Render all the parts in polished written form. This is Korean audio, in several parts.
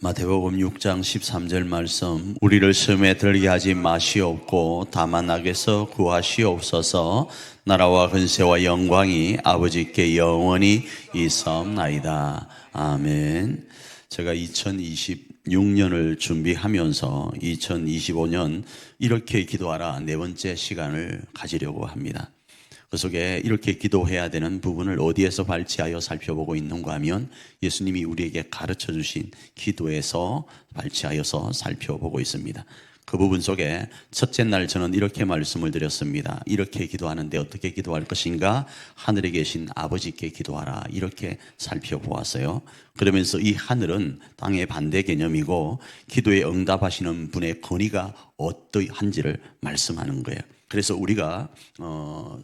마태복음 6장 13절 말씀, 우리를 시험에 들게 하지 마시옵고 다만 악에서 구하시옵소서. 나라와 근세와 영광이 아버지께 영원히 있사옵나이다. 아멘. 제가 2026년을 준비하면서 2025년 이렇게 기도하라 네 번째 시간을 가지려고 합니다. 그 속에 이렇게 기도해야 되는 부분을 어디에서 발치하여 살펴보고 있는가 하면 예수님이 우리에게 가르쳐 주신 기도에서 발치하여서 살펴보고 있습니다. 그 부분 속에 첫째 날 저는 이렇게 말씀을 드렸습니다. 이렇게 기도하는데 어떻게 기도할 것인가? 하늘에 계신 아버지께 기도하라, 이렇게 살펴보았어요. 그러면서 이 하늘은 땅의 반대 개념이고 기도에 응답하시는 분의 권위가 어떠한지를 말씀하는 거예요. 그래서 우리가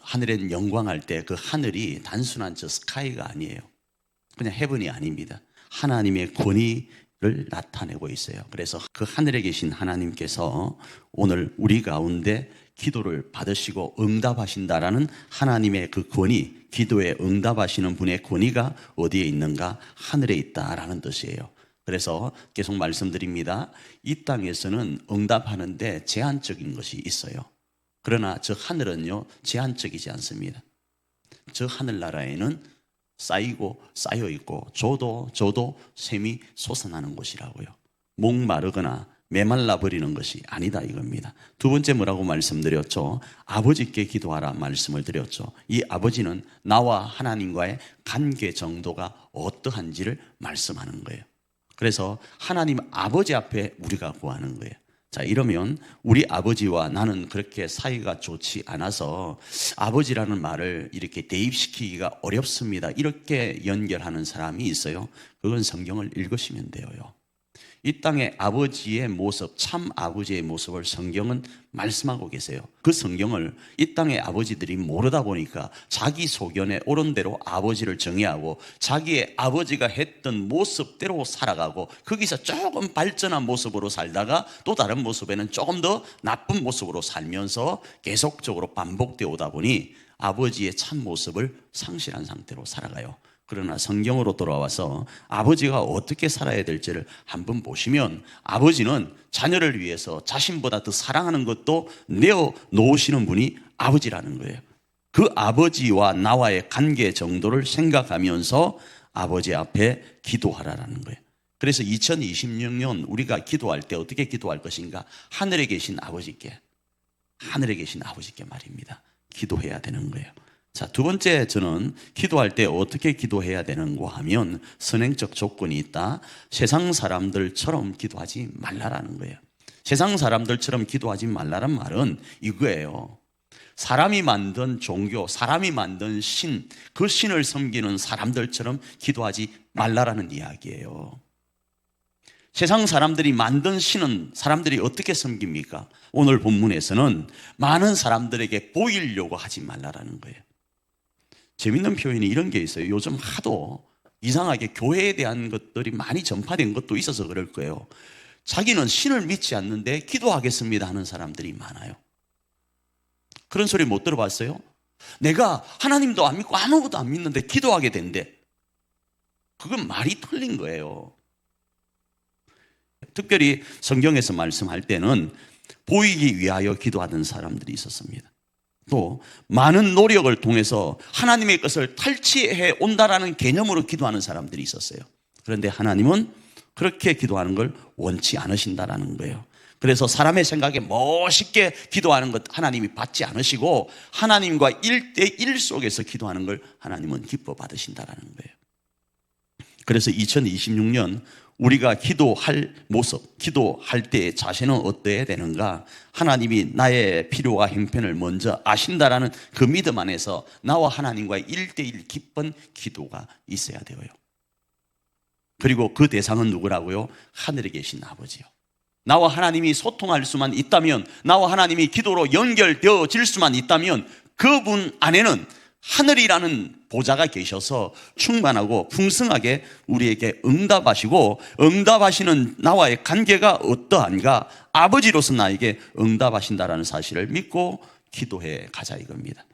하늘에 영광할 때 그 하늘이 단순한 저 스카이가 아니에요. 그냥 헤븐이 아닙니다. 하나님의 권위를 나타내고 있어요. 그래서 그 하늘에 계신 하나님께서 오늘 우리 가운데 기도를 받으시고 응답하신다라는 하나님의 그 권위, 기도에 응답하시는 분의 권위가 어디에 있는가? 하늘에 있다라는 뜻이에요. 그래서 계속 말씀드립니다. 이 땅에서는 응답하는데 제한적인 것이 있어요. 그러나 저 하늘은요, 제한적이지 않습니다. 저 하늘나라에는 쌓이고 쌓여있고 저도 샘이 솟아나는 곳이라고요. 목마르거나 메말라 버리는 것이 아니다 이겁니다. 두 번째 뭐라고 말씀드렸죠? 아버지께 기도하라 말씀을 드렸죠. 이 아버지는 나와 하나님과의 관계 정도가 어떠한지를 말씀하는 거예요. 그래서 하나님 아버지 앞에 우리가 구하는 거예요. 자, 이러면 우리 아버지와 나는 그렇게 사이가 좋지 않아서 아버지라는 말을 이렇게 대입시키기가 어렵습니다, 이렇게 연결하는 사람이 있어요. 그건 성경을 읽으시면 돼요. 이 땅의 아버지의 모습, 참 아버지의 모습을 성경은 말씀하고 계세요. 그 성경을 이 땅의 아버지들이 모르다 보니까 자기 소견에 옳은 대로 아버지를 정의하고 자기의 아버지가 했던 모습대로 살아가고 거기서 조금 발전한 모습으로 살다가 또 다른 모습에는 조금 더 나쁜 모습으로 살면서 계속적으로 반복되어 오다 보니 아버지의 참 모습을 상실한 상태로 살아가요. 그러나 성경으로 돌아와서 아버지가 어떻게 살아야 될지를 한번 보시면 아버지는 자녀를 위해서 자신보다 더 사랑하는 것도 내어놓으시는 분이 아버지라는 거예요. 그 아버지와 나와의 관계 정도를 생각하면서 아버지 앞에 기도하라는 거예요. 그래서 2026년 우리가 기도할 때 어떻게 기도할 것인가? 하늘에 계신 아버지께 말입니다. 기도해야 되는 거예요. 자, 두 번째, 저는 기도할 때 어떻게 기도해야 되는가 하면 선행적 조건이 있다. 세상 사람들처럼 기도하지 말라라는 거예요. 세상 사람들처럼 기도하지 말라는 말은 이거예요. 사람이 만든 종교, 사람이 만든 신, 그 신을 섬기는 사람들처럼 기도하지 말라라는 이야기예요. 세상 사람들이 만든 신은 사람들이 어떻게 섬깁니까? 오늘 본문에서는 많은 사람들에게 보이려고 하지 말라라는 거예요. 재밌는 표현이 이런 게 있어요. 요즘 하도 이상하게 교회에 대한 것들이 많이 전파된 것도 있어서 그럴 거예요. 자기는 신을 믿지 않는데 기도하겠습니다 하는 사람들이 많아요. 그런 소리 못 들어봤어요? 내가 하나님도 안 믿고 아무것도 안 믿는데 기도하게 된대. 그건 말이 틀린 거예요. 특별히 성경에서 말씀할 때는 보이기 위하여 기도하던 사람들이 있었습니다. 또 많은 노력을 통해서 하나님의 것을 탈취해 온다라는 개념으로 기도하는 사람들이 있었어요. 그런데 하나님은 그렇게 기도하는 걸 원치 않으신다라는 거예요. 그래서 사람의 생각에 멋있게 기도하는 것 하나님이 받지 않으시고 하나님과 1대1 속에서 기도하는 걸 하나님은 기뻐 받으신다라는 거예요. 그래서 2026년 우리가 기도할 모습, 기도할 때의 자세는 어때야 되는가? 하나님이 나의 필요와 형편을 먼저 아신다라는 그 믿음 안에서 나와 하나님과의 1대1 깊은 기도가 있어야 되고요. 그리고 그 대상은 누구라고요? 하늘에 계신 아버지요. 나와 하나님이 소통할 수만 있다면, 나와 하나님이 기도로 연결되어질 수만 있다면 그분 안에는 하늘이라는 보좌가 계셔서 충만하고 풍성하게 우리에게 응답하시고 응답하시는 나와의 관계가 어떠한가? 아버지로서 나에게 응답하신다라는 사실을 믿고 기도해 가자 이겁니다.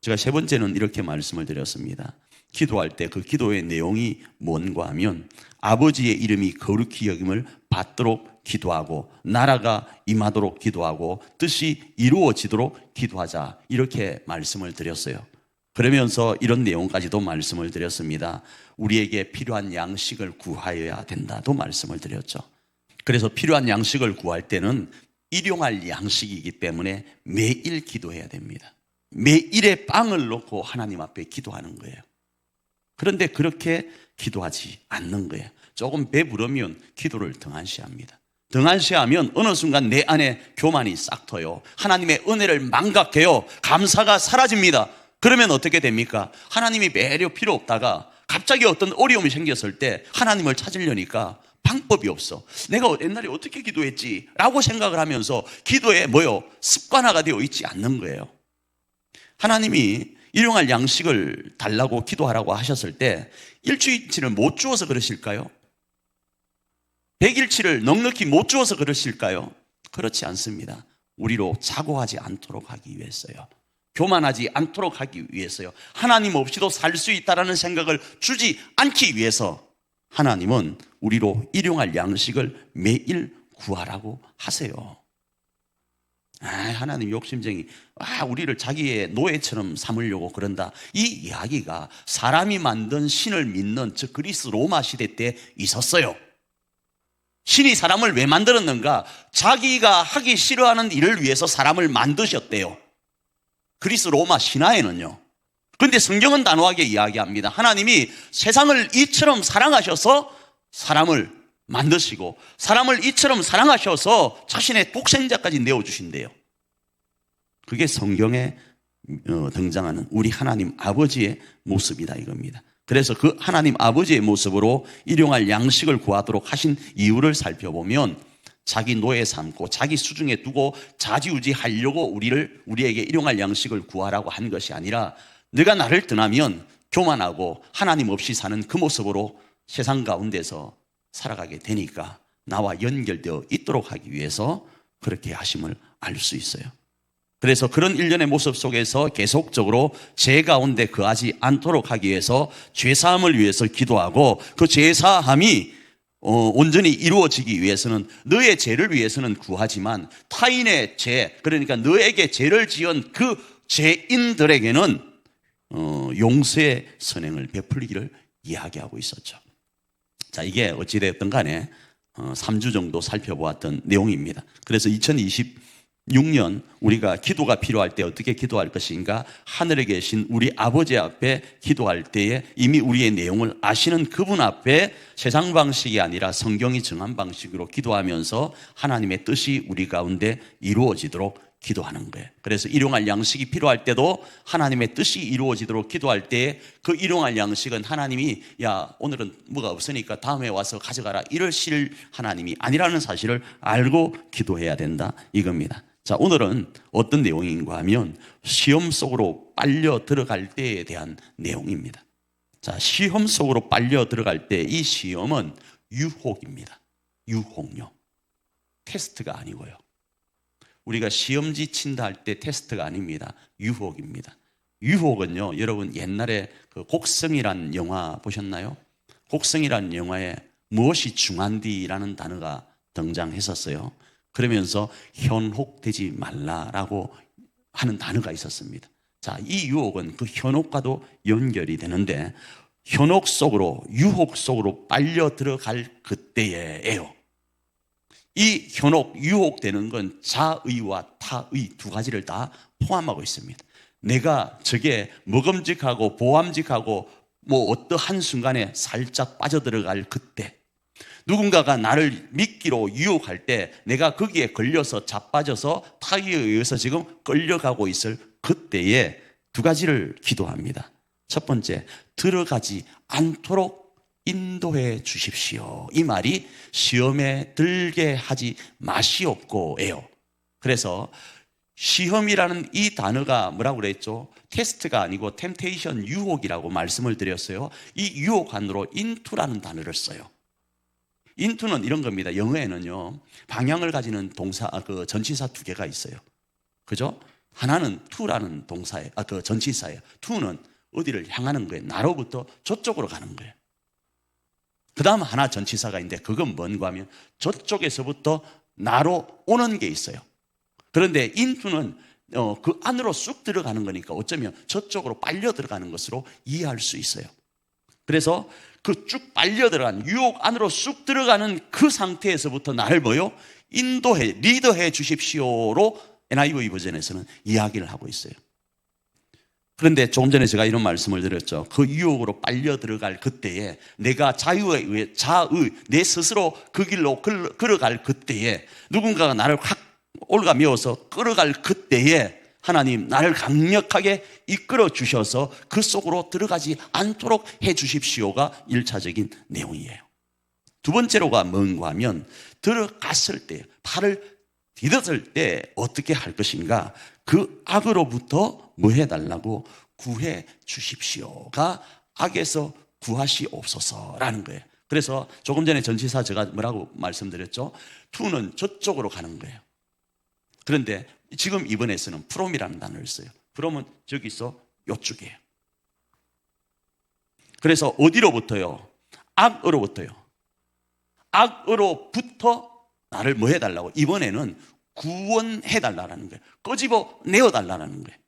제가 세 번째는 이렇게 말씀을 드렸습니다. 기도할 때 그 기도의 내용이 뭔가 하면 아버지의 이름이 거룩히 여김을 받도록 기도하고 나라가 임하도록 기도하고 뜻이 이루어지도록 기도하자, 이렇게 말씀을 드렸어요. 그러면서 이런 내용까지도 말씀을 드렸습니다. 우리에게 필요한 양식을 구하여야 된다도 말씀을 드렸죠. 그래서 필요한 양식을 구할 때는 일용할 양식이기 때문에 매일 기도해야 됩니다. 매일의 빵을 놓고 하나님 앞에 기도하는 거예요. 그런데 그렇게 기도하지 않는 거예요. 조금 배부르면 기도를 등한시합니다. 등한시하면 어느 순간 내 안에 교만이 싹 터요. 하나님의 은혜를 망각해요. 감사가 사라집니다. 그러면 어떻게 됩니까? 하나님이 매려 필요 없다가 갑자기 어떤 어려움이 생겼을 때 하나님을 찾으려니까 방법이 없어. 내가 옛날에 어떻게 기도했지? 라고 생각을 하면서 기도에 습관화가 되어 있지 않는 거예요. 하나님이 일용할 양식을 달라고 기도하라고 하셨을 때 일주일치를 못 주어서 그러실까요? 100일치를 넉넉히 못 주어서 그러실까요? 그렇지 않습니다. 우리로 자고하지 않도록 하기 위해서요. 교만하지 않도록 하기 위해서요. 하나님 없이도 살 수 있다는 생각을 주지 않기 위해서 하나님은 우리로 일용할 양식을 매일 구하라고 하세요. 하나님 욕심쟁이, 우리를 자기의 노예처럼 삼으려고 그런다. 이 이야기가 사람이 만든 신을 믿는 저 그리스 로마 시대 때 있었어요. 신이 사람을 왜 만들었는가? 자기가 하기 싫어하는 일을 위해서 사람을 만드셨대요. 그리스 로마 신화에는요. 그런데 성경은 단호하게 이야기합니다. 하나님이 세상을 이처럼 사랑하셔서 사람을 만드시고 사람을 이처럼 사랑하셔서 자신의 독생자까지 내어주신대요. 그게 성경에 등장하는 우리 하나님 아버지의 모습이다 이겁니다. 그래서 그 하나님 아버지의 모습으로 일용할 양식을 구하도록 하신 이유를 살펴보면 자기 노예 삼고 자기 수중에 두고 좌지우지하려고 우리에게 일용할 양식을 구하라고 한 것이 아니라 네가 나를 떠나면 교만하고 하나님 없이 사는 그 모습으로 세상 가운데서 살아가게 되니까 나와 연결되어 있도록 하기 위해서 그렇게 하심을 알 수 있어요. 그래서 그런 일련의 모습 속에서 계속적으로 죄 가운데 거하지 않도록 하기 위해서 죄사함을 위해서 기도하고 그 죄사함이 온전히 이루어지기 위해서는 너의 죄를 위해서는 구하지만 타인의 죄, 그러니까 너에게 죄를 지은 그 죄인들에게는 용서의 선행을 베풀기를 이야기하고 있었죠. 자, 이게 어찌되었든 간에 3주 정도 살펴보았던 내용입니다. 그래서 2026년 우리가 기도가 필요할 때 어떻게 기도할 것인가? 하늘에 계신 우리 아버지 앞에 기도할 때에 이미 우리의 내용을 아시는 그분 앞에 세상 방식이 아니라 성경이 정한 방식으로 기도하면서 하나님의 뜻이 우리 가운데 이루어지도록 기도하는 거예요. 그래서 일용할 양식이 필요할 때도 하나님의 뜻이 이루어지도록 기도할 때 그 일용할 양식은 하나님이 오늘은 뭐가 없으니까 다음에 와서 가져가라 이러실 하나님이 아니라는 사실을 알고 기도해야 된다 이겁니다. 자, 오늘은 어떤 내용인가 하면 시험 속으로 빨려 들어갈 때에 대한 내용입니다. 자, 시험 속으로 빨려 들어갈 때 이 시험은 유혹입니다. 유혹요. 테스트가 아니고요. 우리가 시험지 친다 할 때 테스트가 아닙니다. 유혹입니다. 유혹은요, 여러분 옛날에 그 곡성이라는 영화 보셨나요? 곡성이라는 영화에 무엇이 중한디라는 단어가 등장했었어요. 그러면서 현혹되지 말라라고 하는 단어가 있었습니다. 자, 이 유혹은 그 현혹과도 연결이 되는데 현혹 속으로, 유혹 속으로 빨려 들어갈 그때예요. 이 현혹, 유혹되는 건 자의와 타의 두 가지를 다 포함하고 있습니다. 내가 저게 먹음직하고 보암직하고 어떠한 순간에 살짝 빠져들어갈 그때, 누군가가 나를 믿기로 유혹할 때 내가 거기에 걸려서 자빠져서 타의에 의해서 지금 끌려가고 있을 그때에 두 가지를 기도합니다. 첫 번째, 들어가지 않도록 인도해 주십시오. 이 말이 시험에 들게 하지 마시옵고예요. 그래서 시험이라는 이 단어가 뭐라고 그랬죠? 테스트가 아니고 템테이션, 유혹이라고 말씀을 드렸어요. 이 유혹 안으로 인투라는 단어를 써요. 인투는 이런 겁니다. 영어에는요, 방향을 가지는 동사, 전치사 두 개가 있어요. 그죠? 하나는 to라는 동사예요. 전치사예요. to는 어디를 향하는 거예요? 나로부터 저쪽으로 가는 거예요. 그 다음 하나 전치사가 있는데 그건 뭔가 하면 저쪽에서부터 나로 오는 게 있어요. 그런데 인투는 그 안으로 쑥 들어가는 거니까 어쩌면 저쪽으로 빨려 들어가는 것으로 이해할 수 있어요. 그래서 그 쭉 빨려 들어간 유혹 안으로 쑥 들어가는 그 상태에서부터 나를 뭐요? 인도해, 리더해 주십시오로 NIV 버전에서는 이야기를 하고 있어요. 그런데 조금 전에 제가 이런 말씀을 드렸죠. 그 유혹으로 빨려 들어갈 그때에 내가 자유에 의해 내 스스로 그 길로 걸어갈 그때에 누군가가 나를 확 올가매어서 끌어갈 그때에 하나님 나를 강력하게 이끌어 주셔서 그 속으로 들어가지 않도록 해 주십시오가 1차적인 내용이에요. 두 번째로가 뭔가 하면 들어갔을 때 발을 디뎠을 때 어떻게 할 것인가, 그 악으로부터 뭐 해달라고? 구해 주십시오가 악에서 구하시옵소서라는 거예요. 그래서 조금 전에 전치사 제가 뭐라고 말씀드렸죠? 투는 저쪽으로 가는 거예요. 그런데 지금 이번에서는 from이라는 단어를 써요. from은 저기서 요쪽이에요. 그래서 어디로부터요? 악으로부터요. 악으로부터 나를 뭐 해달라고? 이번에는 구원해달라는 거예요. 끄집어 내어달라는 거예요.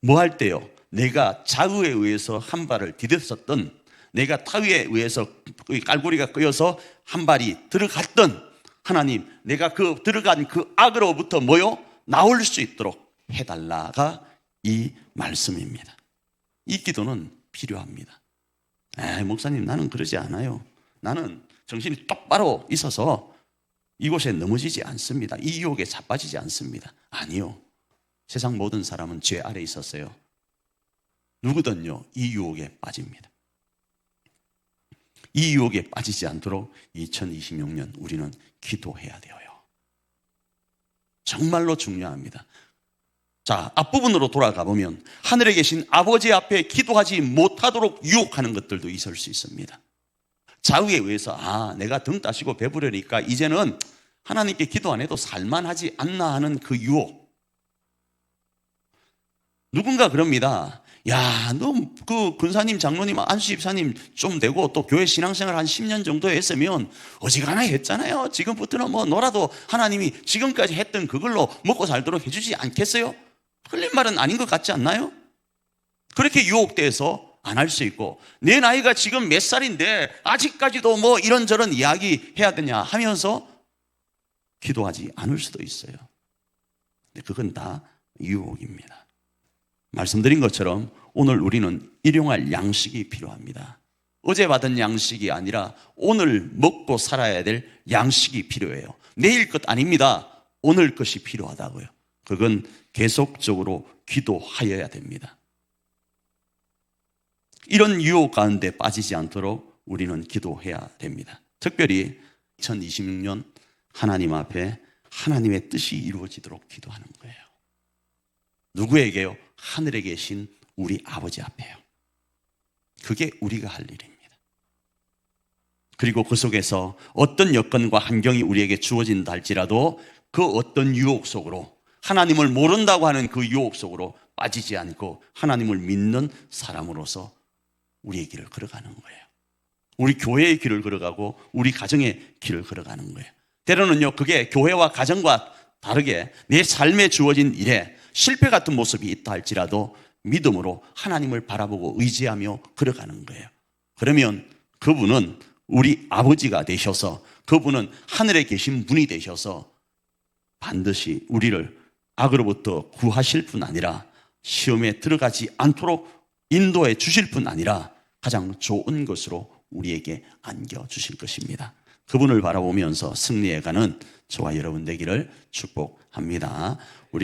뭐 할 때요? 내가 자의에 의해서 한 발을 디뎠었던, 내가 타의에 의해서 깔고리가 끄여서 한 발이 들어갔던, 하나님 내가 그 들어간 그 악으로부터 뭐요? 나올 수 있도록 해달라가 이 말씀입니다. 이 기도는 필요합니다. 목사님 나는 그러지 않아요. 나는 정신이 똑바로 있어서 이곳에 넘어지지 않습니다. 이 유혹에 자빠지지 않습니다. 아니요. 세상 모든 사람은 죄 아래 있었어요. 누구든요 이 유혹에 빠집니다. 이 유혹에 빠지지 않도록 2026년 우리는 기도해야 돼요. 정말로 중요합니다. 자, 앞부분으로 돌아가 보면 하늘에 계신 아버지 앞에 기도하지 못하도록 유혹하는 것들도 있을 수 있습니다. 자의에 의해서 내가 등 따시고 배부르니까 이제는 하나님께 기도 안 해도 살만하지 않나 하는 그 유혹. 누군가 그럽니다. 야, 너 그 근사님, 장로님, 안수집사님 좀 되고 또 교회 신앙생활 한 10년 정도 했으면 어지간하게 했잖아요. 지금부터는 뭐 놀아도 하나님이 지금까지 했던 그걸로 먹고 살도록 해주지 않겠어요? 틀린 말은 아닌 것 같지 않나요? 그렇게 유혹돼서 안 할 수 있고, 내 나이가 지금 몇 살인데 아직까지도 뭐 이런저런 이야기 해야 되냐 하면서 기도하지 않을 수도 있어요. 근데 그건 다 유혹입니다. 말씀드린 것처럼 오늘 우리는 일용할 양식이 필요합니다. 어제 받은 양식이 아니라 오늘 먹고 살아야 될 양식이 필요해요. 내일 것 아닙니다. 오늘 것이 필요하다고요. 그건 계속적으로 기도하여야 됩니다. 이런 유혹 가운데 빠지지 않도록 우리는 기도해야 됩니다. 특별히 2026년 하나님 앞에 하나님의 뜻이 이루어지도록 기도하는 거예요. 누구에게요? 하늘에 계신 우리 아버지 앞에요. 그게 우리가 할 일입니다. 그리고 그 속에서 어떤 여건과 환경이 우리에게 주어진다 할지라도 그 어떤 유혹 속으로, 하나님을 모른다고 하는 그 유혹 속으로 빠지지 않고 하나님을 믿는 사람으로서 우리의 길을 걸어가는 거예요. 우리 교회의 길을 걸어가고 우리 가정의 길을 걸어가는 거예요. 때로는요, 그게 교회와 가정과 다르게 내 삶에 주어진 일에 실패 같은 모습이 있다 할지라도 믿음으로 하나님을 바라보고 의지하며 걸어가는 거예요. 그러면 그분은 우리 아버지가 되셔서, 그분은 하늘에 계신 분이 되셔서 반드시 우리를 악으로부터 구하실 뿐 아니라 시험에 들어가지 않도록 인도해 주실 뿐 아니라 가장 좋은 것으로 우리에게 안겨주실 것입니다. 그분을 바라보면서 승리해가는 저와 여러분 되기를 축복합니다.